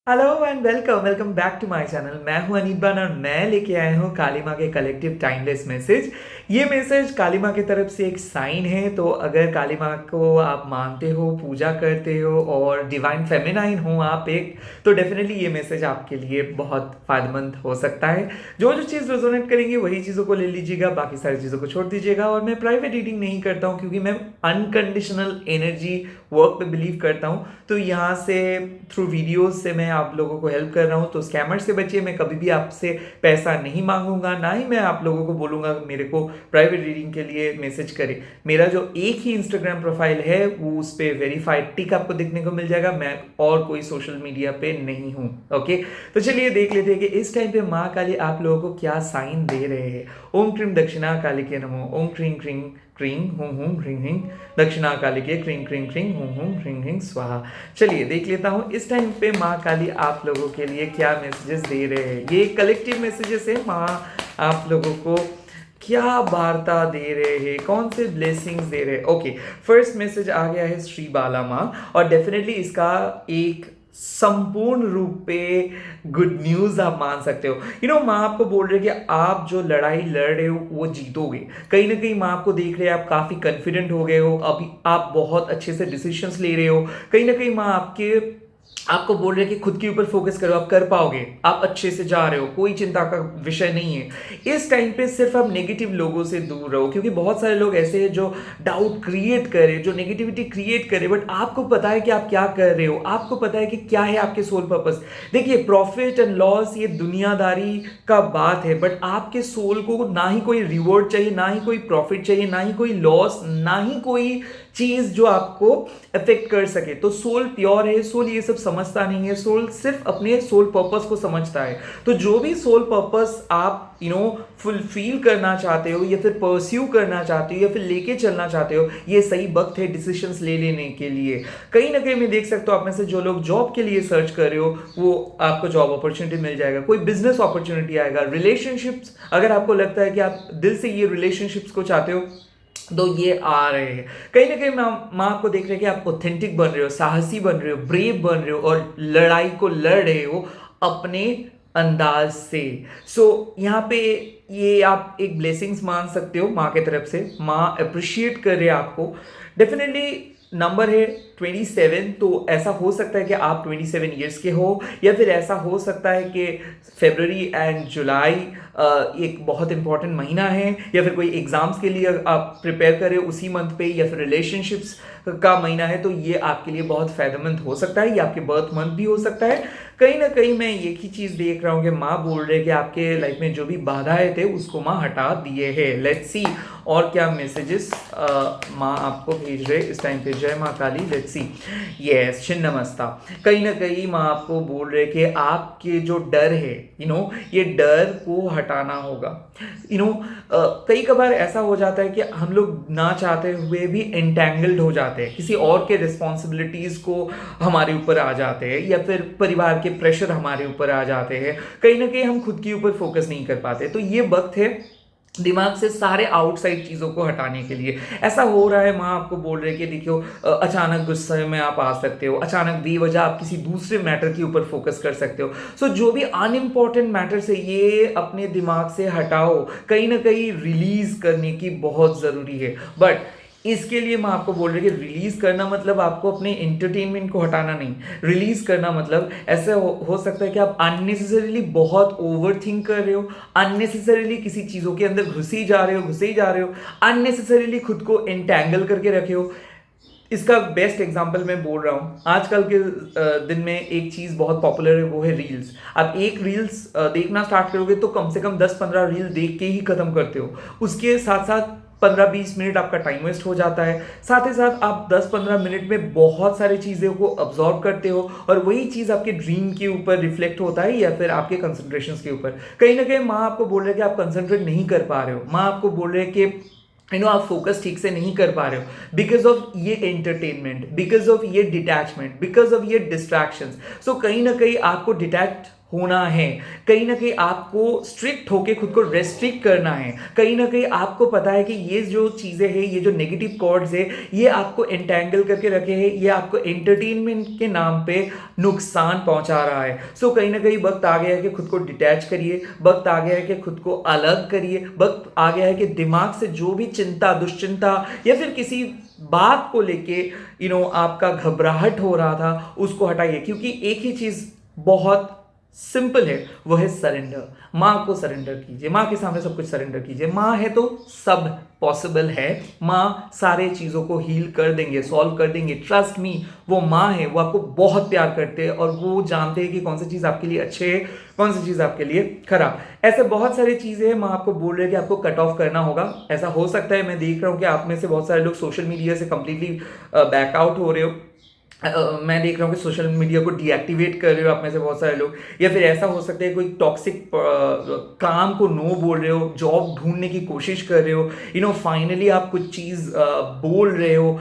Hello and welcome welcome back to my channel. मैं हूं अनिबान और मैं लेके आया हूं काली माँ के कलेक्टिव टाइमलेस मैसेज। ये मैसेज काली माँ की तरफ से एक साइन है। तो अगर काली माँ को आप मानते हो, पूजा करते हो और डिवाइन फेमिनाइन हो आप एक, तो डेफिनेटली ये मैसेज आपके लिए बहुत फायदेमंद हो सकता है। जो जो चीज़ रेजोनेट करेंगी वही चीज़ों को ले लीजिएगा, बाकी सारी चीज़ों को छोड़ दीजिएगा। और मैं प्राइवेट रीडिंग नहीं करता हूँ क्योंकि मैं अनकंडीशनल एनर्जी वर्क पे बिलीव करता हूँ। तो यहाँ से थ्रू वीडियोस से मैं आप लोगों को हेल्प कर रहा हूँ। तो स्कैमर से बचिए। मैं कभी भी आपसे पैसा नहीं मांगूंगा, ना ही मैं आप लोगों को बोलूंगा मेरे को प्राइवेट रीडिंग के लिए मैसेज करें। मेरा जो एक ही इंस्टाग्राम प्रोफाइल है वो उस पर वेरीफाइड टिक आपको देखने को मिल जाएगा। मैं और कोई सोशल मीडिया पे नहीं हूँ। ओके, तो चलिए देख लेते हैं कि इस टाइम पे माँ काली आप लोगों को क्या साइन दे रहे हैं। ओम क्रीम दक्षिणा काली के नमो। ओम क्रीं क्रीं क्रीं हुं हुं ह्रीं ह्रीं दक्षिणा काली के क्रीं क्रीं क्रीं हुं हुं ह्रीं ह्रीं स्वाहा। चलिए देख लेता हूँ इस टाइम पे माँ काली आप लोगों के लिए क्या मैसेजेस दे रहे हैं। ये कलेक्टिव मैसेजेस है। माँ आप लोगों को क्या वार्ता दे रहे हैं, कौन से ब्लेसिंग्स दे रहे हैं। ओके, फर्स्ट मैसेज आ गया है श्री बाला माँ, और डेफिनेटली इसका एक संपूर्ण रूप पे गुड न्यूज आप मान सकते हो। माँ आपको बोल रहे कि आप जो लड़ाई लड़ रहे हो वो जीतोगे। कहीं ना कहीं माँ आपको देख रहे हैं, आप काफी कॉन्फिडेंट हो गए हो, अभी आप बहुत अच्छे से डिसीजंस ले रहे हो। कहीं ना कहीं माँ आपको बोल रहे हैं कि खुद के ऊपर फोकस करो, आप कर पाओगे, आप अच्छे से जा रहे हो, कोई चिंता का विषय नहीं है। इस टाइम पे सिर्फ आप नेगेटिव लोगों से दूर रहो, क्योंकि बहुत सारे लोग ऐसे हैं जो डाउट क्रिएट करे, जो नेगेटिविटी क्रिएट करे, बट आपको पता है कि आप क्या कर रहे हो, आपको पता है कि क्या है आपके सोल पर्पस। देखिए, प्रॉफिट एंड लॉस ये दुनियादारी का बात है, बट आपके सोल को ना ही कोई रिवॉर्ड चाहिए, ना ही कोई प्रॉफिट चाहिए, ना ही कोई लॉस, ना ही कोई चीज जो आपको अफेक्ट कर सके। तो सोल प्योर है, सोल ये सब समझता नहीं है, सोल सिर्फ अपने सोल पर्पस को समझता है। तो जो भी सोल पर्पस आप फुलफिल करना चाहते हो, या फिर परस्यू करना चाहते हो, या फिर लेके चलना चाहते हो, ये सही वक्त है डिसीजंस ले लेने के लिए। कहीं ना कहीं मैं देख सकता हूँ आप में से जो लोग जॉब के लिए सर्च कर रहे हो, वो आपको जॉब अपॉर्चुनिटी मिल जाएगा, कोई बिजनेस अपॉर्चुनिटी आएगा। रिलेशनशिप्स, अगर आपको लगता है कि आप दिल से ये रिलेशनशिप्स को चाहते हो, तो ये आ रहे हैं। कहीं ना कहीं माँ आपको देख रहे हैं कि आप ऑथेंटिक बन रहे हो, साहसी बन रहे हो, ब्रेव बन रहे हो, और लड़ाई को लड़ रहे हो अपने अंदाज से। यहाँ पे ये आप एक ब्लेसिंग्स मान सकते हो माँ की तरफ से। माँ अप्रिशिएट कर रहे हैं आपको। डेफिनेटली नंबर है 27, तो ऐसा हो सकता है कि आप 27 ईयर्स के हो, या फिर ऐसा हो सकता है कि फरवरी एंड जुलाई एक बहुत इंपॉर्टेंट महीना है, या फिर कोई एग्जाम्स के लिए आप प्रिपेयर कर रहे हो उसी मंथ पे, या फिर रिलेशनशिप्स का महीना है, तो ये आपके लिए बहुत फायदेमंद हो सकता है। ये आपके बर्थ मंथ भी हो सकता है। कहीं ना कहीं मैं एक ही चीज देख रहा हूँ कि माँ बोल रहे कि आपके लाइफ में जो भी बाधाएं थे उसको माँ हटा दिए है। लेट्स सी और क्या मैसेजेस माँ आपको भेज रहे इस टाइम पे। जय माँ Kali. Let's see. Yes, Chhinnamasta. कहीं ना कहीं माँ आपको बोल रहे कि आपके जो डर है, ये डर को हटाना होगा। कई कबार ऐसा हो जाता है कि हम लोग ना चाहते हुए भी एंटेंगल्ड हो जाते हैं, किसी और के रिस्पॉन्सिबिलिटीज को हमारे ऊपर आ जाते हैं, या फिर परिवार के प्रेशर हमारे ऊपर आ जाते हैं। कहीं ना कहीं हम खुद के ऊपर फोकस नहीं कर पाते। तो ये वक्त है दिमाग से सारे आउटसाइड चीज़ों को हटाने के लिए। ऐसा हो रहा है, माँ आपको बोल रहे हैं कि देखियो, अचानक गुस्से में आप आ सकते हो, अचानक बेवजह आप किसी दूसरे मैटर के ऊपर फोकस कर सकते हो। जो भी अनइम्पॉर्टेंट मैटर्स है ये अपने दिमाग से हटाओ। कहीं ना कहीं रिलीज करने की बहुत ज़रूरी है। बट इसके लिए मैं आपको बोल रही कि रिलीज करना मतलब आपको अपने एंटरटेनमेंट को हटाना नहीं। रिलीज करना मतलब ऐसे हो सकता है कि आप अननेसेसरीली बहुत ओवर थिंक कर रहे हो, अननेसेसरीली किसी चीज़ों के अंदर घुसे ही जा रहे हो, अननेसेसरीली खुद को एंटैंगल करके रखे हो। इसका बेस्ट एग्जांपल मैं बोल रहा हूँ, आजकल के दिन में एक चीज़ बहुत पॉपुलर है, वो है रील्स। आप एक रील्स देखना स्टार्ट करोगे तो कम से कम 10-15 रील देख के ही खत्म करते हो। उसके साथ साथ 15-20 मिनट आपका टाइम वेस्ट हो जाता है। साथ ही साथ आप 10-15 मिनट में बहुत सारी चीज़ों को अब्जॉर्ब करते हो, और वही चीज़ आपके ड्रीम के ऊपर रिफ्लेक्ट होता है, या फिर आपके कंसंट्रेशन के ऊपर। कहीं ना कहीं माँ आपको बोल रहे हैं कि आप कंसंट्रेट नहीं कर पा रहे हो। माँ आपको बोल रहे हैं कि आप फोकस ठीक से नहीं कर पा रहे हो, बिकॉज ऑफ ये एंटरटेनमेंट, बिकॉज ऑफ ये डिटैचमेंट, बिकॉज ऑफ ये डिस्ट्रैक्शंस। कहीं ना कहीं आपको डिटैच होना है, कहीं ना कहीं आपको स्ट्रिक्ट होके खुद को रेस्ट्रिक्ट करना है, कहीं ना कहीं आपको पता है कि ये जो चीज़ें हैं, ये जो नेगेटिव कॉर्ड्स है, ये आपको एंटेंगल करके रखे हैं, ये आपको एंटरटेनमेंट के नाम पे नुकसान पहुंचा रहा है। सो कहीं ना कहीं वक्त आ गया है कि खुद को डिटैच करिए, वक्त आ गया है कि खुद को अलग करिए, वक्त आ गया है कि दिमाग से जो भी चिंता, दुश्चिंता या फिर किसी बात को लेके आपका घबराहट हो रहा था, उसको हटाइए। क्योंकि एक ही चीज बहुत सिंपल है, वो है सरेंडर। माँ को सरेंडर कीजिए, माँ के सामने सब कुछ सरेंडर कीजिए। माँ है तो सब पॉसिबल है, माँ सारे चीज़ों को हील कर देंगे, सॉल्व कर देंगे। ट्रस्ट मी, वो माँ है, वो आपको बहुत प्यार करते हैं और वो जानते हैं कि कौन सी चीज़ आपके लिए अच्छे है, कौन सी चीज़ आपके लिए खराब। ऐसे बहुत सारी चीज़ें हैं, माँ आपको बोल रहे हैं कि आपको कट ऑफ करना होगा। ऐसा हो सकता है, मैं देख रहा हूँ कि आप में से बहुत सारे लोग सोशल मीडिया से कंप्लीटली बैकआउट हो रहे हो। मैं देख रहा हूँ कि सोशल मीडिया को डीएक्टिवेट कर रहे हो आप में से बहुत सारे लोग, या फिर ऐसा हो सकता है कोई टॉक्सिक काम को नो बोल रहे हो, जॉब ढूंढने की कोशिश कर रहे हो, फाइनली आप कुछ चीज़ बोल रहे हो,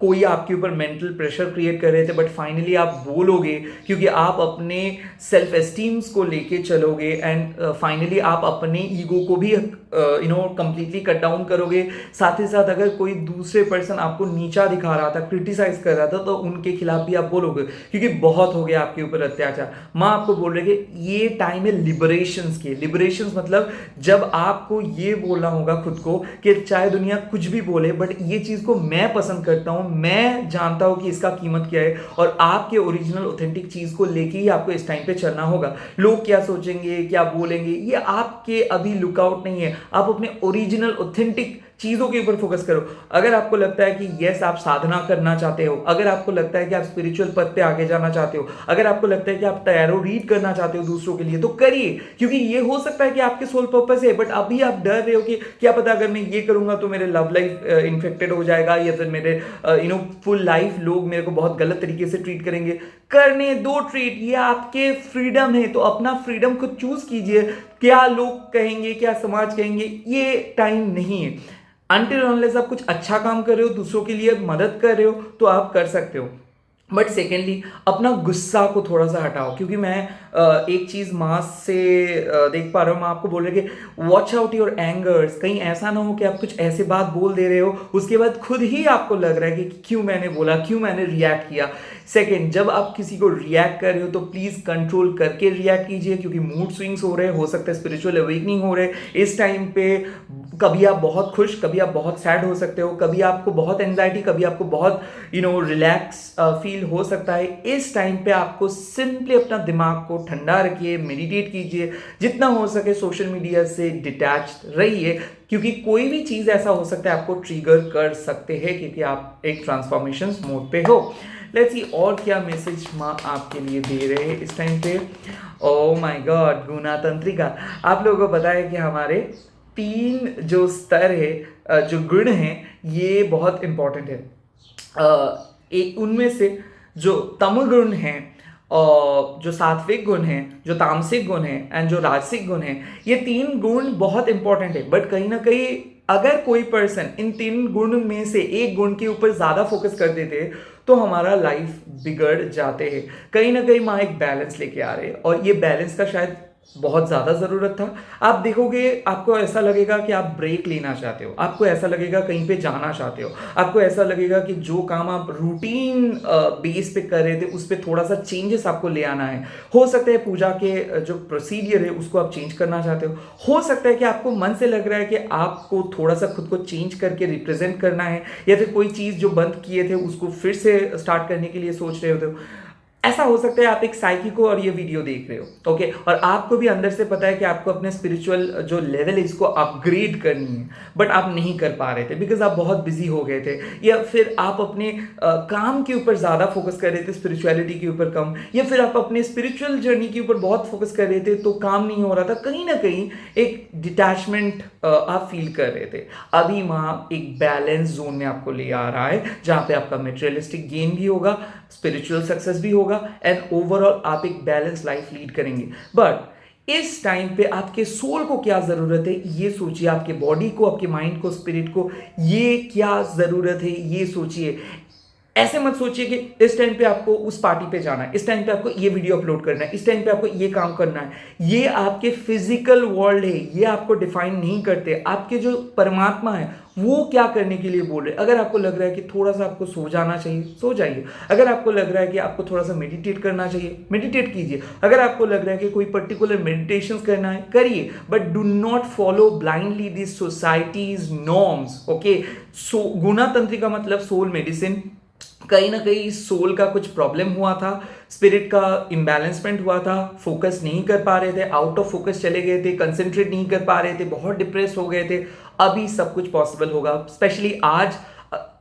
कोई आपके ऊपर मेंटल प्रेशर क्रिएट कर रहे थे, बट फाइनली आप बोलोगे क्योंकि आप अपने सेल्फ एस्टीम्स को लेके चलोगे, एंड फाइनली आप अपने ईगो को भी कंप्लीटली कट डाउन करोगे। साथ ही साथ अगर कोई दूसरे पर्सन आपको नीचा दिखा रहा था, क्रिटिसाइज कर रहा था, तो उनके खिलाफ भी आप बोलोगे, क्योंकि बहुत हो गया आपके ऊपर अत्याचार। माँ आपको बोल रहे कि ये टाइम है लिबरेशंस के। लिबरेशंस मतलब जब आपको ये बोलना होगा खुद को कि चाहे दुनिया कुछ भी बोले, बट ये चीज़ को मैं पसंद करता हूँ, मैं जानता हूँ कि इसका कीमत क्या है, और आपके ओरिजिनल ऑथेंटिक चीज़ को लेके ही आपको इस टाइम पे चलना होगा। लोग क्या सोचेंगे, क्या बोलेंगे, ये आपके अभी लुकआउट नहीं है। आप अपने ओरिजिनल ऑथेंटिक चीजों के ऊपर फोकस करो। अगर आपको लगता है कि यस आप साधना करना चाहते हो, अगर आपको लगता है कि आप स्पिरिचुअल पथ पे आगे जाना चाहते हो, अगर आपको लगता है कि आप टैरो रीड करना चाहते हो दूसरों के लिए, तो करिए, क्योंकि ये हो सकता है कि आपके सोल पर्पस है। बट अभी आप डर रहे हो कि क्या पता अगर मैं ये करूंगा तो मेरे लव लाइफ इन्फेक्टेड हो जाएगा, या फिर मेरे फुल लाइफ लोग मेरे को बहुत गलत तरीके से ट्रीट करेंगे। करने दो ट्रीट, ये आपके फ्रीडम है, तो अपना फ्रीडम खुद चूज कीजिए। क्या लोग कहेंगे, क्या समाज कहेंगे, ये टाइम नहीं है। अनटिल अनलेस आप कुछ अच्छा काम कर रहे हो, दूसरों के लिए मदद कर रहे हो, तो आप कर सकते हो। बट सेकेंडली अपना गुस्सा को थोड़ा सा हटाओ, क्योंकि मैं एक चीज मास से देख पा रहा हूँ, मैं आपको बोल रहा कि वॉच आउट योर एंगर्स। कहीं ऐसा ना हो कि आप कुछ ऐसे बात बोल दे रहे हो, उसके बाद खुद ही आपको लग रहा है कि क्यों मैंने बोला, क्यों मैंने रिएक्ट किया। सेकेंड, जब आप किसी को रिएक्ट कर रहे हो तो प्लीज कंट्रोल करके रिएक्ट कीजिए, क्योंकि मूड स्विंग्स हो रहे हैं, हो सकता है स्पिरिचुअल अवेकनिंग हो रहे हैं इस टाइम पे। कभी आप बहुत खुश, कभी आप बहुत सैड हो सकते हो, कभी आपको बहुत एंजाइटी, कभी आपको बहुत रिलैक्स फील हो सकता है। इस टाइम पे आपको सिंपली अपना दिमाग को ठंडा रखिए, मेडिटेट कीजिए, जितना हो सके सोशल मीडिया से डिटैच रहिए, क्योंकि कोई भी चीज़ ऐसा हो सकता है आपको ट्रिगर कर सकते हैं, क्योंकि आप एक ट्रांसफॉर्मेशन मोड पे हो। लेट्स सी और क्या मैसेज माँ आपके लिए दे रहे हैं इस टाइम पे। ओह माय गॉड, गुना तंत्रिका, आप लोगों को पता है कि हमारे 3 जो स्तर है, जो गुण हैं, ये बहुत इंपॉर्टेंट है। एक उनमें से जो तमोगुण है, और जो सात्विक गुण है, जो तामसिक गुण है, एंड जो राजसिक गुण है, ये 3 गुण बहुत इंपॉर्टेंट है। बट कहीं ना कहीं अगर कोई पर्सन इन 3 गुण में से एक गुण के ऊपर ज्यादा फोकस कर देते तो हमारा लाइफ बिगड़ जाते हैं। कहीं ना कहीं माँ एक बैलेंस लेके आ रहे हैं, और ये बैलेंस का शायद बहुत ज़्यादा ज़रूरत था। आप देखोगे, आपको ऐसा लगेगा कि आप ब्रेक लेना चाहते हो, आपको ऐसा लगेगा कहीं पे जाना चाहते हो, आपको ऐसा लगेगा कि जो काम आप रूटीन बेस पे कर रहे थे उस पर थोड़ा सा चेंजेस आपको ले आना है। हो सकता है पूजा के जो प्रोसीडियर है उसको आप चेंज करना चाहते हो सकता है कि आपको मन से लग रहा है कि आपको थोड़ा सा खुद को चेंज करके रिप्रेजेंट करना है, या फिर कोई चीज़ जो बंद किए थे उसको फिर से स्टार्ट करने के लिए सोच रहे होते हो। ऐसा हो सकता है आप एक साइकिको और ये वीडियो देख रहे हो, ओके, और आपको भी अंदर से पता है कि आपको अपने स्पिरिचुअल जो लेवल है इसको अपग्रेड करनी है, बट आप नहीं कर पा रहे थे बिकॉज आप बहुत बिजी हो गए थे, या फिर आप अपने काम के ऊपर ज़्यादा फोकस कर रहे थे, स्पिरिचुअलिटी के ऊपर कम, या फिर आप अपने स्पिरिचुअल जर्नी के ऊपर बहुत फोकस कर रहे थे तो काम नहीं हो रहा था। कहीं ना कहीं एक डिटैचमेंट आप फील कर रहे थे। अभी माँ एक बैलेंस जोन में आपको ले आ रहा है, जहाँ पे आपका मेटेरियलिस्टिक गेन भी होगा, स्पिरिचुअल सक्सेस भी होगा, एंड ओवरऑल आप एक बैलेंस लाइफ लीड करेंगे। बट इस टाइम पे आपके सोल को क्या जरूरत है ये सोचिए, आपके बॉडी को, आपके माइंड को, स्पिरिट को ये क्या जरूरत है ये सोचिए। ऐसे मत सोचिए कि इस टाइम पे आपको उस पार्टी पे जाना है, इस टाइम पे आपको ये वीडियो अपलोड करना है, इस टाइम पे आपको ये काम करना है। ये आपके फिजिकल वर्ल्ड है, ये आपको डिफाइन नहीं करते। आपके जो परमात्मा है वो क्या करने के लिए बोल रहे हैं। अगर आपको लग रहा है कि थोड़ा सा आपको सो जाना चाहिए, सो जाइए। अगर आपको लग रहा है कि आपको थोड़ा सा मेडिटेट करना चाहिए, मेडिटेट कीजिए। अगर आपको लग रहा है कि कोई पर्टिकुलर मेडिटेशन करना है, करिए, but do not follow blindly this society's norms. Okay, so गुना तंत्रिका मतलब सोल मेडिसिन, कहीं ना कहीं सोल का कुछ प्रॉब्लम हुआ था, स्पिरिट का इम्बैलेंसमेंट हुआ था, फोकस नहीं कर पा रहे थे, आउट ऑफ फोकस चले गए थे, कंसंट्रेट नहीं कर पा रहे थे, बहुत डिप्रेस हो गए थे। अभी सब कुछ पॉसिबल होगा, स्पेशली आज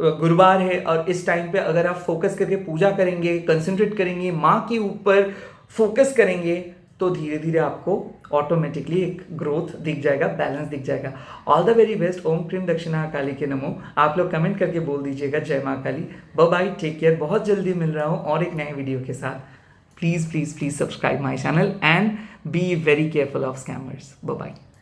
गुरुवार है और इस टाइम पे अगर आप फोकस करके पूजा करेंगे, कंसंट्रेट करेंगे, माँ के ऊपर फोकस करेंगे, तो धीरे धीरे आपको ऑटोमेटिकली एक ग्रोथ दिख जाएगा, बैलेंस दिख जाएगा। All the very best. ओम क्रीम दक्षिणा काली के नमो। आप लोग कमेंट करके बोल दीजिएगा जय माँ Kali. Bye bye, take care. बहुत जल्दी मिल रहा हूँ और एक नए वीडियो के साथ। Please please please subscribe my channel and be very careful of scammers. Bye bye.